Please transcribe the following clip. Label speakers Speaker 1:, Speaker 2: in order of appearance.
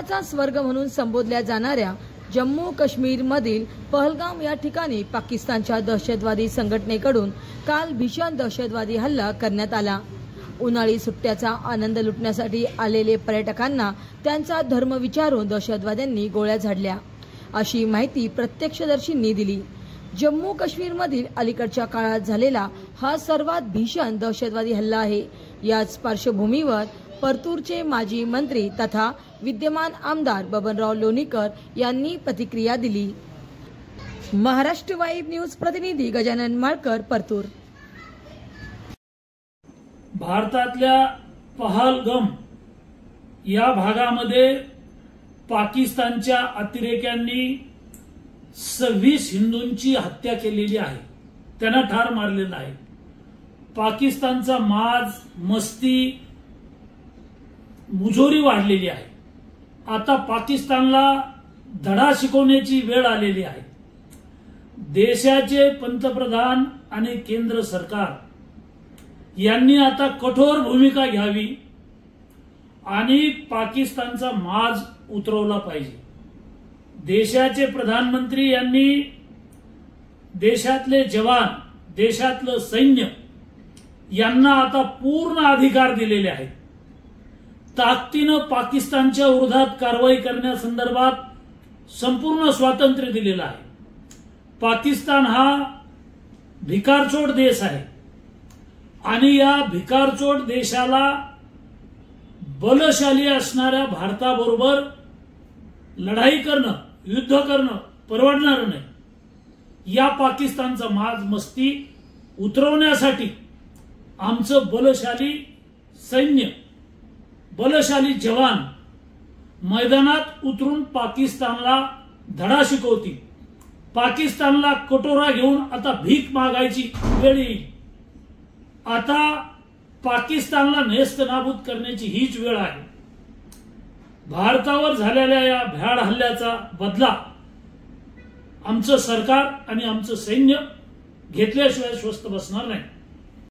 Speaker 1: सोन्याचा स्वर्ग म्हणून संबोधल्या जाणाऱ्या जम्मू काश्मीर मधील पहलगाम या ठिकाणी पाकिस्तानच्या दहशतवादी संघटनेकडून काल भीषण दहशतवादी हल्ला करण्यात आला। उन्हाळी सुट्ट्याचा आनंद लुटण्यासाठी आलेले पर्यटकांना त्यांचा धर्म विचारून दहशतवाद्यांनी गोळ्या झाडल्या, अशी माहिती प्रत्यक्षदर्शींनी दिली। जम्मू काश्मीर मधील अलीकडच्या काळात झालेला हा सर्वात भीषण दहशतवादी हल्ला आहे। याच पार्श्वभूमीवर परतूरचे माजी मंत्री तथा विद्यमान आमदार बबनराव लोणीकर यांनी प्रतिक्रिया दिली। महाराष्ट्र वाईब न्यूज प्रतिनिधी गजानन माळकर, परतूर।
Speaker 2: भारतातल्या पहलगाम या भागामध्ये पाकिस्तानच्या अतिरेक्यांनी 26 हिंदूंची हत्या केलेली आहे, त्यांना ठार मारलेलं आहे। पाकिस्तानचा माज, मस्ती, मुजोरी वाढलेली आहे। आता पाकिस्तानला धडा शिकवण्याची वेळ आलेली आहे। देशाचे पंतप्रधान आणि केंद्र सरकार यांनी आता कठोर भूमिका घ्यावी आणि पाकिस्तानचा माज उतरवला पाहिजे। देशाचे प्रधानमंत्री यांनी देशातले जवान, देशातलं सैन्य यांना आता पूर्ण अधिकार दिलेले आहेत। ताकदीने पाकिस्तानच्या विरोधात कारवाई करण्यासंदर्भात संपूर्ण स्वातंत्र्य दिलेलं आहे। पाकिस्तान हा भिकारचोट देश आहे आणि या भिकारचोट देशाला बलशाली असणाऱ्या भारताबरोबर लढाई करणं, युद्ध करणं परवडणार नाही। या पाकिस्तानचा माज, मस्ती उतरवण्यासाठी आमचं बलशाली सैन्य, बलशाली जवान मैदानात उतरून पाकिस्तानला धडा शिकवतील। पाकिस्तानला कटोरा घेऊन आता भीक मागायची वेळ येईल। आता पाकिस्तानला नेस्तनाबूत करण्याची हीच वेळ आहे। भारतावर झालेल्या या भ्याड हल्ल्याचा बदला आमचं सरकार आणि आमचं सैन्य घेतल्याशिवाय स्वस्थ बसणार नाही।